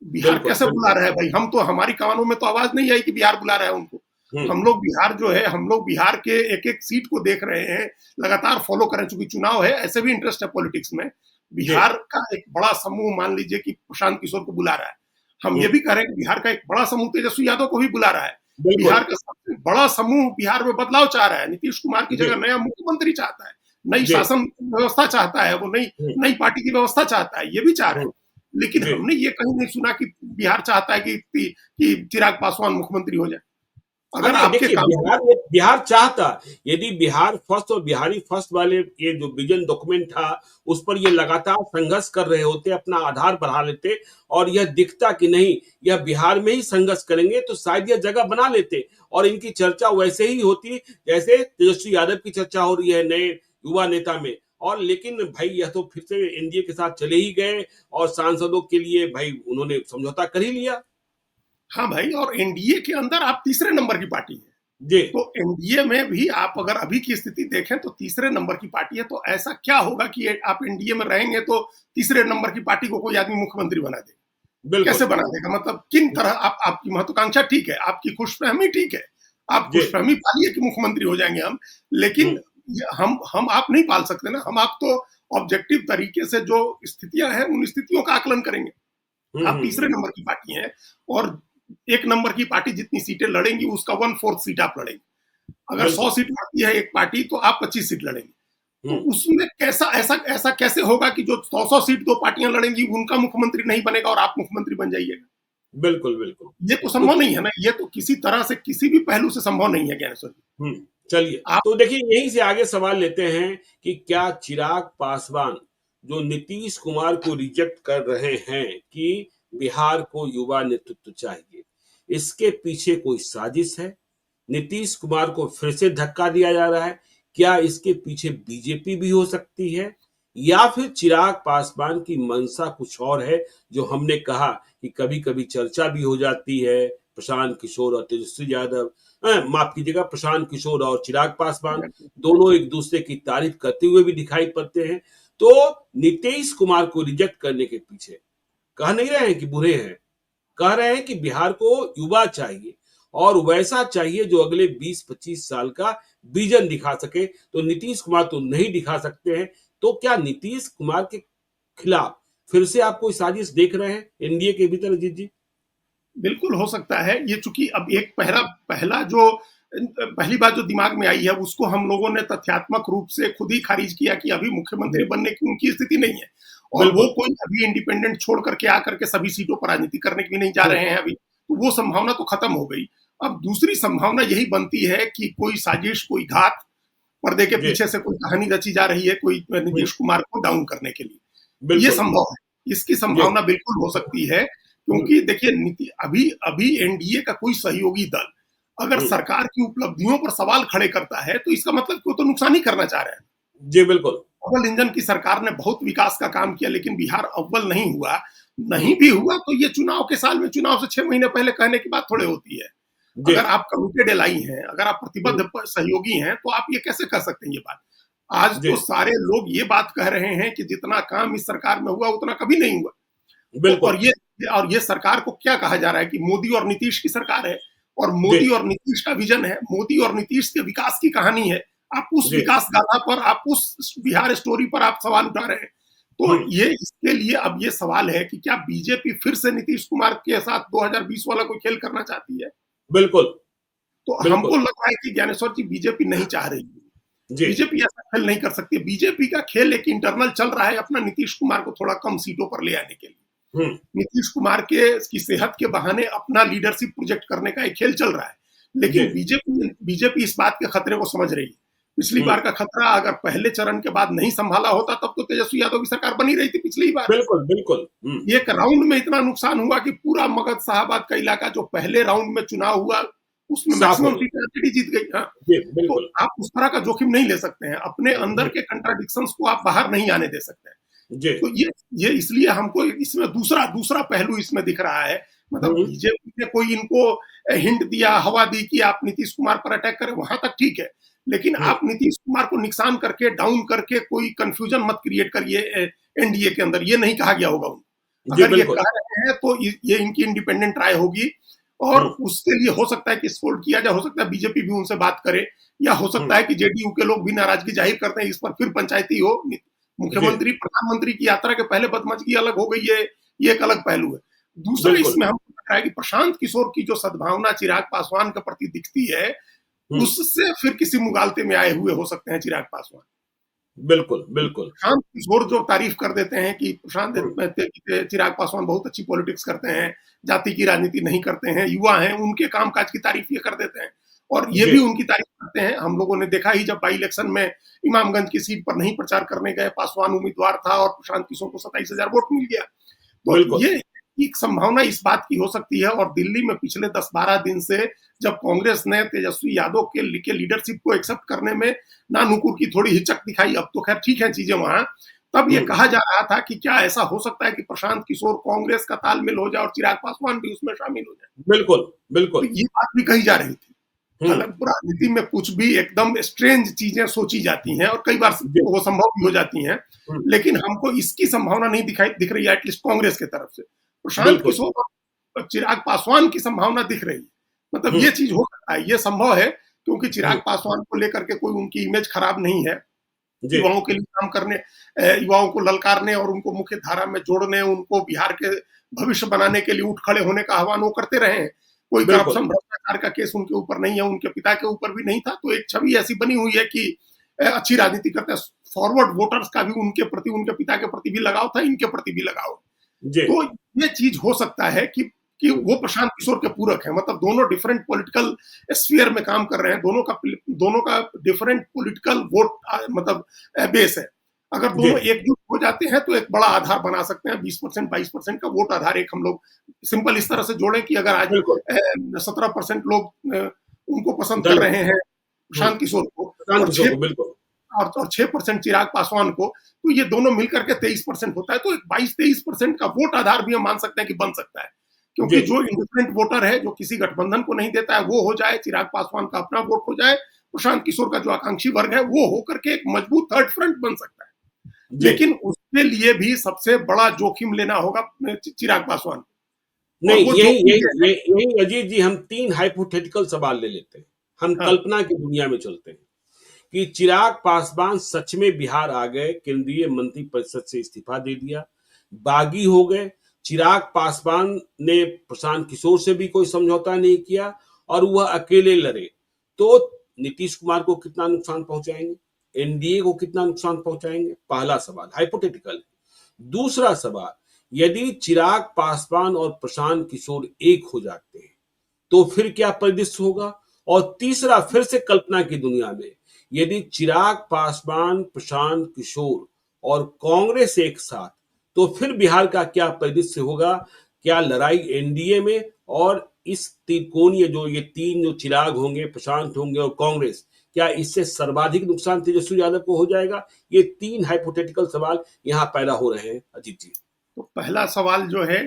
बिहार कैसे बुला रहा है भाई? हम तो, हमारी कानों में तो आवाज नहीं आई कि बिहार बुला रहा है उनको। हम लोग बिहार जो है, हम लोग बिहार के एक एक सीट को देख रहे हैं, लगातार फॉलो करें, चूंकि चुनाव है, ऐसे भी इंटरेस्ट है पॉलिटिक्स में। बिहार का एक बड़ा समूह, मान लीजिए कि प्रशांत किशोर को बुला रहा है, हम ये भी कह रहे हैं कि बिहार का एक बड़ा समूह तेजस्वी यादव को भी बुला रहा है। बिहार का सबसे बड़ा समूह बिहार में बदलाव चाह रहा है, नीतीश कुमार की जगह नया मुख्यमंत्री चाहता है, नई शासन व्यवस्था चाहता है, वो नई पार्टी की व्यवस्था चाहता है, ये भी चाह रहे हैं। लेकिन हमने ये कहीं नहीं सुना कि बिहार चाहता है कि चिराग पासवान मुख्यमंत्री हो जाए। हाँ अगर नहीं, आपके देखिए काम बिहार चाहता, यदि बिहार फर्स्ट और बिहारी फर्स्ट वाले ये जो विजन डॉक्यूमेंट था, उस पर ये लगातार संघर्ष कर रहे होते, अपना आधार बढ़ा लेते और यह दिखता कि नहीं, यह बिहार में ही संघर्ष करेंगे, तो शायद यह जगह बना लेते और इनकी चर्चा वैसे ही होती जैसे तेजस्वी यादव की चर्चा हो रही है नए युवा नेता में। और लेकिन भाई यह तो फिर से एनडीए के साथ चले ही गए और सांसदों के लिए भाई उन्होंने समझौता कर ही लिया। हाँ भाई, और एनडीए के अंदर आप तीसरे नंबर की पार्टी है। जी तो एनडीए में भी आप अगर अभी की स्थिति देखें तो तीसरे नंबर की पार्टी है। तो ऐसा क्या होगा कि आप एनडीए में रहेंगे तो तीसरे नंबर की पार्टी को कोई आदमी मुख्यमंत्री बना देगा? कैसे बिल्कुल। बना देगा? मतलब किन तरह आपकी महत्वाकांक्षा ठीक है, आपकी खुशफहमी ठीक है, आप जी खुशफहमी पालिए कि मुख्यमंत्री हो जाएंगे हम, लेकिन हम्म हम आप नहीं पाल सकते ना। हम आप तो ऑब्जेक्टिव तरीके से जो स्थितियां हैं उन स्थितियों का आकलन करेंगे। आप तीसरे हम्म। नंबर की पार्टी हैं और एक नंबर की पार्टी जितनी सीटें लड़ेंगी उसका 1/4 सीट आप लड़ेंगे। अगर 100 बिल्कुल। सीट लड़ती है एक पार्टी तो आप 25 सीट लड़ेंगे। तो हुँ, उसमें कैसा ऐसा ऐसा कैसे होगा कि जो 100 सीट दो पार्टियां लड़ेंगी उनका मुख्यमंत्री नहीं बनेगा और आप मुख्यमंत्री बन जाइएगा? बिल्कुल, बिल्कुल। ये तो तो संभव नहीं है ना। ये तो किसी तरह से किसी भी पहलू से संभव नहीं है ज्ञानेश्वर जी। हुँ, चलिए, आप तो देखिए यहीं से आगे सवाल लेते हैं कि क्या चिराग पासवान जो नीतीश कुमार को रिजेक्ट कर रहे हैं कि बिहार को युवा नेतृत्व चाहिए, इसके पीछे कोई साजिश है? नीतीश कुमार को फिर से धक्का दिया जा रहा है? क्या इसके पीछे बीजेपी भी हो सकती है? या फिर चिराग पासवान की मंशा कुछ और है, जो हमने कहा कि कभी-कभी चर्चा भी हो जाती है, प्रशांत किशोर और तेजस्वी यादव माफ कीजिएगा प्रशांत किशोर और चिराग पासवान दोनों एक दूसरे की तारीफ करते हुए भी दिखाई पड़ते हैं। तो नीतीश कुमार को रिजेक्ट करने के पीछे कह नहीं रहे हैं कि बुरे हैं, कह रहे हैं कि बिहार को युवा चाहिए और वैसा चाहिए जो अगले 20-25 साल का विजन दिखा सके। तो नीतीश कुमार तो नहीं दिखा सकते हैं। तो क्या नीतीश कुमार के खिलाफ फिर से आप कोई साजिश देख रहे हैं एनडीए के भीतर अजीत जी? बिल्कुल हो सकता है। ये चूंकि अब एक पहला पहला जो पहली बात जो दिमाग में आई है उसको हम लोगों ने तथ्यात्मक रूप से खुद ही खारिज किया कि अभी मुख्यमंत्री बनने की उनकी स्थिति नहीं है और वो बिल्कुल। कोई अभी इंडिपेंडेंट छोड़ करके आकर के सभी सीटों पर राजनीति करने के लिए नहीं जा हम्म, रहे हैं अभी। तो वो संभावना तो खत्म हो गई। अब दूसरी संभावना यही बनती है कि कोई साजिश, कोई घात, पर्दे के जी पीछे से कोई कहानी रची जा रही है कोई हम्म, नीतीश कुमार को डाउन करने के लिए। ये बिल्कुल। संभव है। इसकी जी संभावना बिल्कुल हो सकती है हम्म, क्योंकि देखिए नीति अभी अभी एनडीए का कोई सहयोगी दल अगर हम्म, सरकार की उपलब्धियों पर सवाल खड़े करता है तो इसका मतलब कि वो तो नुकसान ही करना चाह रहे हैं। जी बिल्कुल। अव्वल इंजन की सरकार ने बहुत विकास का काम किया लेकिन बिहार अव्वल नहीं हुआ। नहीं हम्म, भी हुआ तो ये चुनाव के साल में, चुनाव से 6 महीने पहले कहने की बात थोड़े होती है। जी अगर आप कमिटेड एलाई हैं, अगर आप प्रतिबद्ध हम्म, सहयोगी हैं तो आप ये कैसे कर सकते हैं ये बात? आज जी तो सारे लोग ये बात कह रहे हैं कि जितना काम इस सरकार में हुआ उतना कभी नहीं हुआ। तो बिल्कुल। और ये सरकार को क्या कहा जा रहा है कि मोदी और नीतीश की सरकार है और जी मोदी और नीतीश का विजन है, मोदी और नीतीश के विकास की कहानी है। आप उस जी विकास गाथा पर, आप उस बिहार स्टोरी पर आप सवाल उठा रहे हैं। तो हम्म, ये इसके लिए अब ये सवाल है कि क्या बीजेपी फिर से नीतीश कुमार के साथ 2020 वाला कोई खेल करना चाहती है? बिल्कुल तो हमको बिल्कुल। लग रहा है कि ज्ञानेश्वर जी बीजेपी नहीं चाह रही है। जी बीजेपी ऐसा खेल नहीं कर सकती। बीजेपी का खेल एक इंटरनल चल रहा है अपना नीतीश कुमार को थोड़ा कम सीटों पर ले आने के लिए। हम्म, नीतीश कुमार के की सेहत के बहाने अपना लीडरशिप प्रोजेक्ट करने का एक खेल चल रहा है। जी लेकिन बीजेपी इस बात के खतरे को समझ रही है। पिछली हम्म, बार का खतरा अगर पहले चरण के बाद नहीं संभाला होता तब तो तेजस्वी यादव की सरकार बनी रही थी पिछली बार। बिल्कुल बिल्कुल। एक राउंड में इतना नुकसान हुआ कि पूरा मगध साहबाद का इलाका जो पहले राउंड में चुनाव हुआ उसमें साफ हो मैक्सिमम गया। सीटें आरजेडी जीत गई। हाँ, जी तो बिल्कुल। आप उस तरह का जोखिम नहीं ले सकते हैं। अपने अंदर हम्म, के कंट्राडिक्शंस को आप बाहर नहीं आने दे सकते हैं। जी तो ये इसलिए हमको इसमें दूसरा दूसरा पहलू इसमें दिख रहा है। मतलब हम्म, बीजेपी ने कोई इनको हिंट दिया, हवा दी कि आप नीतीश कुमार पर अटैक करें, वहां तक ठीक है। लेकिन हम्म, आप नीतीश कुमार को नुकसान करके, डाउन करके कोई कंफ्यूजन मत क्रिएट करिए एनडीए के अंदर। ये नहीं कहा गया होगा उनको। जी अगर ये बिल्कुल। कह रहे हैं तो ये इनकी इंडिपेंडेंट राय होगी और हम्म, उसके लिए हो सकता है कि सपोर्ट किया जाए, हो सकता है बीजेपी भी उनसे बात करे या हो सकता हम्म, है कि जेडीयू के लोग भी नाराजगी जाहिर करते हैं, इस पर फिर पंचायती हो। जी मुख्यमंत्री प्रधानमंत्री की यात्रा के पहले बदमजगी अलग हो गई है, ये एक अलग पहलू है। दूसरा बिल्कुल। इसमें हमको लग रहा है कि प्रशांत किशोर की जो सद्भावना चिराग पासवान के प्रति दिखती है हम्म, उससे फिर किसी मुगालते में आए हुए हो सकते हैं चिराग पासवान। बिल्कुल बिल्कुल। प्रशांत किशोर जो तारीफ कर देते हैं कि हम्म, चिराग पासवान बहुत अच्छी पॉलिटिक्स करते हैं, जाति की राजनीति नहीं करते हैं, युवा हैं, उनके कामकाज की तारीफ ये कर देते हैं। और ये जी भी उनकी तारीफ करते हैं। हम लोगों ने देखा ही जब बाई इलेक्शन में इमामगंज की सीट पर नहीं प्रचार करने गए, पासवान उम्मीदवार था और प्रशांत किशोर को 27,000 वोट मिल गया। तो बिल्कुल। ये एक संभावना इस बात की हो सकती है। और दिल्ली में पिछले 10-12 दिन से जब कांग्रेस ने तेजस्वी यादव के लीडरशिप को एक्सेप्ट करने में नानुकुर की थोड़ी हिचक दिखाई, अब तो खैर ठीक है चीजें वहां, तब ये कहा जा रहा था कि क्या ऐसा हो सकता है कि प्रशांत किशोर कांग्रेस का तालमेल हो जाए और चिराग पासवान भी उसमें शामिल हो जाए। बिल्कुल तो बिल्कुल। ये बात भी कही जा रही थी। हम्म। हालांकि राजनीति में कुछ भी एकदम स्ट्रेंज चीजें सोची जाती हैं और कई बार जी। वो संभव भी हो जाती हैं, हम्म। लेकिन हमको इसकी संभावना नहीं दिख रही है एटलीस्ट कांग्रेस की तरफ से। प्रशांत बिल्कुल। किशोर और चिराग पासवान की संभावना दिख रही है। मतलब ये चीज हो सकता है, ये संभव है, क्योंकि चिराग पासवान को लेकर के कोई उनकी इमेज खराब नहीं है। जी युवाओं के लिए काम करने, युवाओं को ललकारने और उनको मुख्य धारा में जोड़ने, उनको बिहार के भविष्य बनाने के लिए उठ खड़े होने का आह्वान वो करते रहे हैं। कोई बिल्कुल। करप्शन भ्रष्टाचार का केस उनके ऊपर नहीं है, उनके पिता के ऊपर भी नहीं था। तो एक छवि ऐसी बनी हुई है कि अच्छी राजनीति करते हैं। फॉरवर्ड वोटर्स का भी उनके प्रति, उनके पिता के प्रति भी लगाव था, इनके प्रति भी लगाव। जी तो ये चीज हो सकता है कि वो प्रशांत किशोर के पूरक है। मतलब दोनों डिफरेंट पॉलिटिकल स्फीयर में काम कर रहे हैं, दोनों का डिफरेंट पॉलिटिकल वोट मतलब बेस है। अगर जी दोनों एकजुट हो जाते हैं तो एक बड़ा आधार बना सकते हैं। 20% 22% का वोट आधार एक हम लोग सिंपल इस तरह से जोड़ें कि अगर आज बिल्कुल। 17% लोग उनको पसंद कर दल रहे हैं हम्म, प्रशांत किशोर को, प्रशांत और किशोर को बिल्कुल। 6% चिराग पासवान को, तो ये दोनों मिलकर के 23% होता है। तो 22-23% का वोट आधार भी हम मान सकते हैं कि बन सकता है, क्योंकि जी जो इंडिपेंडेंट वोटर है, जो किसी गठबंधन को नहीं देता है, वो हो जाए, चिराग पासवान का अपना वोट हो जाए, प्रशांत किशोर का जो आकांक्षी वर्ग है वो होकर के एक मजबूत थर्ड फ्रंट बन सकता है। जी। लेकिन उसके लिए भी सबसे बड़ा जोखिम लेना होगा चिराग पासवान को। और नहीं, वो यही जोखिम यही यही यही अजीत जी, हम 3 हाइपोथेटिकल सवाल ले लेते हैं। हम हाँ कल्पना की दुनिया में चलते हैं कि चिराग पासवान सच में बिहार आ गए, केंद्रीय मंत्रिपरिषद से इस्तीफा दे दिया, बागी हो गए, चिराग पासवान ने प्रशांत किशोर से भी कोई समझौता नहीं किया और वह अकेले लड़े, तो नीतीश कुमार को कितना नुकसान पहुंचाएंगे, एनडीए को कितना नुकसान पहुंचाएंगे? पहला सवाल हाइपोथेटिकल। दूसरा सवाल, यदि चिराग पासवान और प्रशांत किशोर एक हो जाते हैं तो फिर क्या परिदृश्य होगा? और तीसरा, फिर से कल्पना की दुनिया में, यदि चिराग पासवान, प्रशांत किशोर और कांग्रेस एक साथ, तो फिर बिहार का क्या परिदृश्य होगा? क्या लड़ाई एनडीए में और इस त्रिकोणीय जो ये तीन जो चिराग होंगे, प्रशांत होंगे और कांग्रेस, क्या इससे सर्वाधिक नुकसान तेजस्वी यादव को हो जाएगा? ये 3 हाइपोथेटिकल सवाल यहाँ पैदा हो रहे हैं अजीत जी। तो पहला सवाल जो है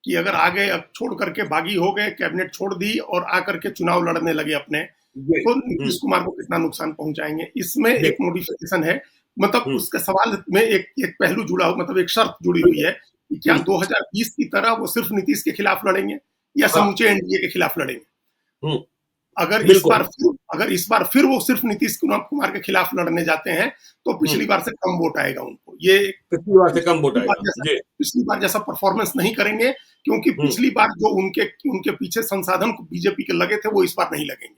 कि अगर आगे अब छोड़ करके बागी हो गए, कैबिनेट छोड़ दी और आकर के चुनाव लड़ने लगे अपने, जी तो नीतीश कुमार को कितना नुकसान पहुंचाएंगे? इसमें जी एक मॉडिफिकेशन है। मतलब हम्म उसके सवाल में एक पहलू जुड़ा हुआ, मतलब एक शर्त जुड़ी हुई है कि क्या हम्म 2020 की तरह वो सिर्फ नीतीश के खिलाफ लड़ेंगे या हाँ समूचे एनडीए के खिलाफ लड़ेंगे? हम्म बिल्कुल। अगर इस बार फिर वो सिर्फ नीतीश कुमार के खिलाफ लड़ने जाते हैं, तो पिछली बार से कम वोट आएगा उनको। ये पिछली बार से कम वोट आएगा। जी पिछली बार जैसा परफॉर्मेंस नहीं करेंगे, क्योंकि हम्म पिछली बार जो उनके उनके पीछे संसाधन बीजेपी के लगे थे, वो इस बार नहीं लगेंगे।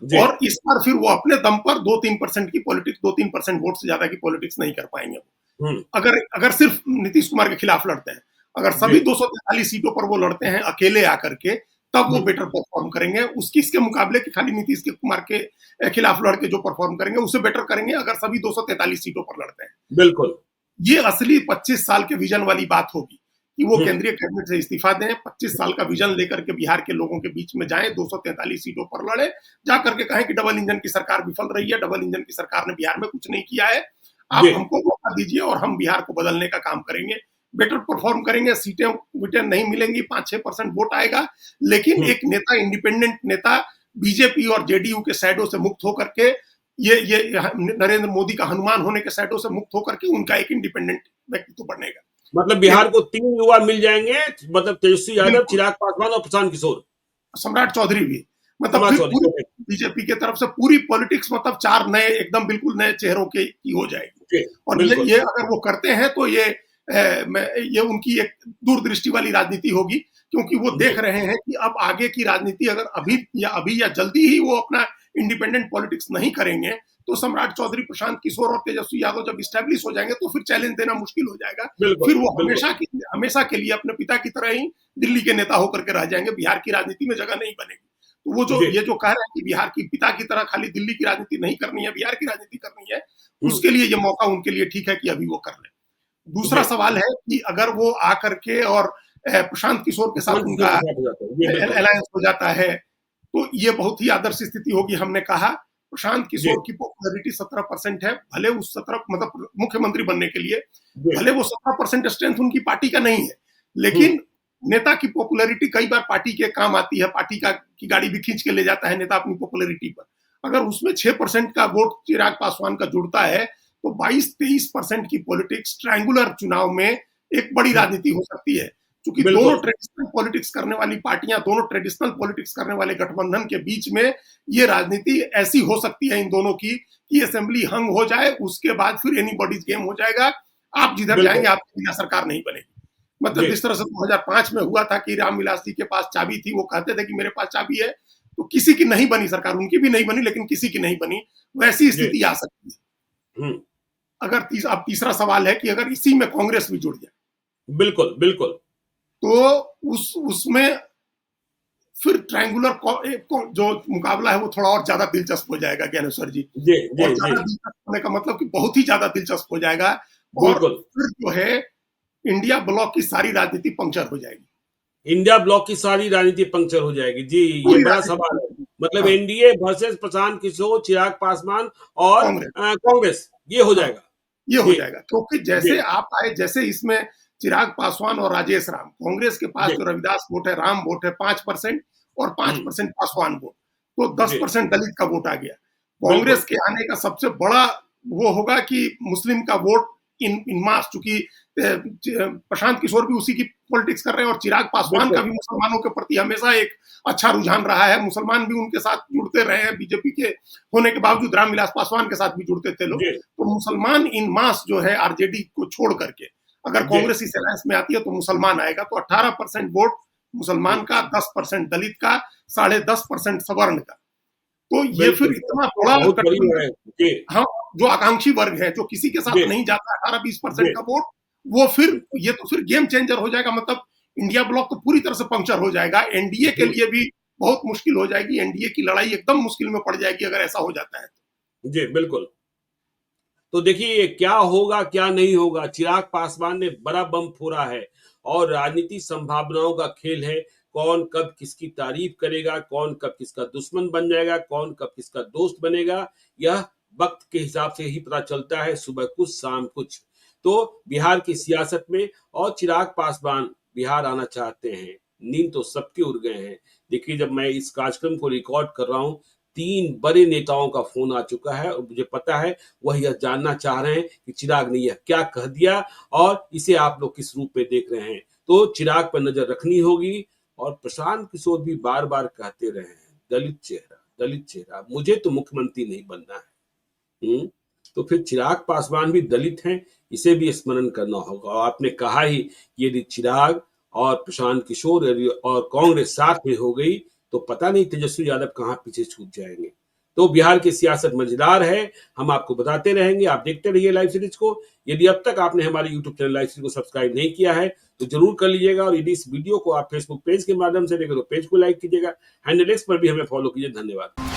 जी और इस बार फिर वो अपने दम पर 2-3% की पॉलिटिक्स, 2-3% वोट से ज्यादा की पॉलिटिक्स नहीं कर पाएंगे। हम्म अगर अगर सिर्फ नीतीश कुमार के खिलाफ लड़ते हैं, अगर सभी जी 243 सीटों पर वो लड़ते हैं अकेले आकर के, तब वो हम्म बेटर परफॉर्म करेंगे। उसकी इसके मुकाबले कि खाली नीतीश के कुमार के खिलाफ लड़के जो परफॉर्म करेंगे उससे बेटर करेंगे अगर सभी 243 सीटों पर लड़ते हैं। बिल्कुल। ये असली 25 साल के विजन वाली बात होगी कि वो हम्म केंद्रीय कैबिनेट से इस्तीफा दें, 25 साल का विजन लेकर के बिहार के लोगों के बीच में जाएं, 243 सीटों पर लड़े, जाकर के कहें कि डबल इंजन की सरकार विफल रही है, डबल इंजन की सरकार ने बिहार में कुछ नहीं किया है, आप जी हमको मौका दीजिए और हम बिहार को बदलने का काम करेंगे। बेटर परफॉर्म करेंगे, सीटें विटें नहीं मिलेंगी, 5-6% वोट आएगा, लेकिन हम्म एक नेता, इंडिपेंडेंट नेता, बीजेपी और जेडीयू के साइडों से मुक्त होकर के, ये नरेंद्र मोदी का हनुमान होने के साइडों से मुक्त होकर के उनका एक इंडिपेंडेंट व्यक्तित्व बनेगा। मतलब बिहार को 3 युवा मिल जाएंगे, मतलब तेजस्वी यादव, बिल्कुल, चिराग पासवान और प्रशांत किशोर। सम्राट चौधरी भी, मतलब समाज फिर वाले पूरी ओके बीजेपी के तरफ से पूरी पॉलिटिक्स, मतलब 4 नए एकदम बिल्कुल नए चेहरों की हो जाएगी। ओके और बिल्कुल। ये अगर वो करते हैं तो ये उनकी एक दूरदृष्टि वाली राजनीति होगी, क्योंकि वो जी देख रहे हैं कि अब आगे की राजनीति अगर अभी या जल्दी ही वो अपना इंडिपेंडेंट पॉलिटिक्स नहीं करेंगे, तो सम्राट चौधरी, प्रशांत किशोर और तेजस्वी यादव जब इस्टेब्लिश हो जाएंगे, तो फिर चैलेंज देना मुश्किल हो जाएगा। बिल्कुल फिर वो बिल्कुल। हमेशा के लिए अपने पिता की तरह ही दिल्ली के नेता होकर के रह जाएंगे, बिहार की राजनीति में जगह नहीं बनेगी। तो वो जो जी। ये जो कह रहे हैं कि बिहार की पिता की तरह खाली दिल्ली की राजनीति नहीं करनी है, बिहार की राजनीति करनी है, उसके लिए ये मौका उनके लिए ठीक है कि अभी वो कर लें। दूसरा जी। सवाल है कि अगर वो आकर के और प्रशांत किशोर के साथ कौन सी उनका जगह पे जाते हैं? जी, बिल्कुल। अलायंस हो जाता है, तो ये बहुत ही आदर्श स्थिति होगी। हमने कहा प्रशांत जी, किशोर की पॉपुलैरिटी 17% है, भले उस 17 मतलब मुख्यमंत्री बनने के लिए, जी। भले वो 17% स्ट्रेंथ उनकी पार्टी का नहीं है, हुँ, लेकिन नेता की पॉपुलैरिटी कई बार पार्टी के काम आती है, पार्टी की गाड़ी भी खींच के ले जाता है नेता अपनी पॉपुलैरिटी पर। अगर उसमें 6% का वोट चिराग पासवान का जुड़ता है, तो 22-23% की पॉलिटिक्स ट्रायंगुलर चुनाव में एक बड़ी हुँ, राजनीति हो सकती है। क्योंकि दोनों बिल्कुल। ट्रेडिशनल पॉलिटिक्स करने वाली पार्टियां, दोनों ट्रेडिशनल पॉलिटिक्स करने वाले गठबंधन के बीच में ये राजनीति ऐसी हो सकती है इन दोनों की कि असेंबली हंग हो जाए, उसके बाद फिर एनीबॉडीज गेम हो जाएगा। आप जिधर बिल्कुल। जाएंगे आपकी बिना सरकार नहीं बनेगी। मतलब जी, जिस तरह से 2005 में हुआ था कि रामविलास जी के पास चाबी थी, वो कहते थे कि मेरे पास चाबी है, तो किसी की नहीं बनी सरकार, उनकी भी नहीं बनी लेकिन किसी की नहीं बनी, वैसी जी। स्थिति आ सकती है। हुँ, अगर अब तीसरा सवाल है कि अगर इसी में कांग्रेस भी जुड़ जाए, बिल्कुल, बिल्कुल। तो उसमें फिर जो मुकाबला है वो थोड़ा और ज्यादा दिलचस्प हो जाएगा ज्ञानेश्वर जी। जी, जी, और जी। ज्यादा दिलचस्प होने का मतलब कि बहुत ही ज्यादा दिलचस्प हो जाएगा, और बिल्कुल। फिर जो है इंडिया ब्लॉक की सारी राजनीति पंक्चर हो जाएगी, इंडिया ब्लॉक की सारी राजनीति पंक्चर हो जाएगी। जी, ये पूरी बड़ा राजनीति सवाल है। पंक्चर हो मतलब जाएगी। हाँ, एनडीए वर्सेस प्रशांत किशोर, चिराग पासवान और कांग्रेस। कांग्रेस, ये हो हाँ, जाएगा। ये हो जी, जाएगा क्योंकि जी, जैसे आप आए, जैसे इसमें चिराग पासवान और राजेश राम, कांग्रेस के पास जी। जो रविदास वोट है, राम वोट है 5% और हुँ, 5% पासवान वोट, तो जी, 10% दलित का वोट आ गया। कांग्रेस बिल्कुल। के आने का सबसे बड़ा वो होगा कि मुस्लिम का वोट इन इन मास, चूंकि प्रशांत किशोर भी उसी की पॉलिटिक्स कर रहे हैं और चिराग पासवान का बिल्कुल। भी मुसलमानों के प्रति हमेशा एक अच्छा रुझान रहा है, मुसलमान भी उनके साथ जुड़ते रहे हैं, बीजेपी के होने के बावजूद रामविलास पासवान के साथ भी जुड़ते थे लोग। जी, तो मुसलमान इन मास जो है आरजेडी को छोड़ करके, अगर जी। कांग्रेस इस अलायंस में आती है तो मुसलमान आएगा, तो 18% वोट हुँ, मुसलमान का, 10% दलित का, 10.5% सवर्ण का। तो ये फिर बिल्कुल, तब इतना तो बड़ा बहुत बड़ी गठबंधन, है। जी, हाँ, जो आकांक्षी वर्ग है, जो किसी के जी, साथ नहीं जाता 18-20% जी, का वोट, वो फिर जी, ये तो फिर गेम चेंजर हो जाएगा। मतलब इंडिया ब्लॉक तो पूरी तरह से पंक्चर हो जाएगा। एनडीए के हुँ, लिए भी बहुत मुश्किल हो जाएगी, एनडीए की लड़ाई एकदम मुश्किल में पड़ जाएगी अगर ऐसा हो जाता है तो। जी, बिल्कुल। तो देखिए क्या होगा क्या नहीं होगा, चिराग पासवान ने बड़ा बम फोड़ा है और राजनीति संभावनाओं का खेल है। कौन कब किसकी तारीफ करेगा, कौन कब किसका दुश्मन बन जाएगा, कौन कब किसका दोस्त बनेगा, यह वक्त के हिसाब से ही पता चलता है, सुबह कुछ शाम कुछ। तो बिहार की सियासत में और चिराग पासवान बिहार आना चाहते हैं, नींद तो सबके उड़ गए हैं। देखिए जब मैं इस कार्यक्रम को रिकॉर्ड कर रहा हूँ, 3 बड़े नेताओं का फ़ोन आ चुका है और मुझे पता है वह यह जानना चाह रहे हैं कि चिराग ने यह क्या कह दिया और इसे आप लोग किस रूप में देख रहे हैं। तो चिराग पर नज़र रखनी होगी और प्रशांत किशोर भी बार-बार कहते रहे हैं, दलित चेहरा, मुझे तो मुख्यमंत्री नहीं बनना है। हुँ? तो फिर चिराग पासवान भी दलित हैं, इसे भी स्मरण करना होगा और आपने कहा ही कि यदि चिराग और प्रशांत किशोर यदि और कांग्रेस साथ में हो गई, तो पता नहीं तेजस्वी यादव कहाँ पीछे छूट जाएँगे। तो बिहार की सियासत मज़ेदार है, हम आपको बताते रहेंगे, आप देखते रहिए लाइव सीरीज़ को। यदि अब तक आपने हमारे यूट्यूब चैनल लाइव सीरीज़ को सब्सक्राइब नहीं किया है, तो ज़रूर कर लीजिएगा और यदि इस वीडियो को आप फेसबुक पेज के माध्यम से देखें, तो पेज को लाइक कीजिएगा। हैंडल एक्स पर भी हमें फॉलो कीजिए। धन्यवाद।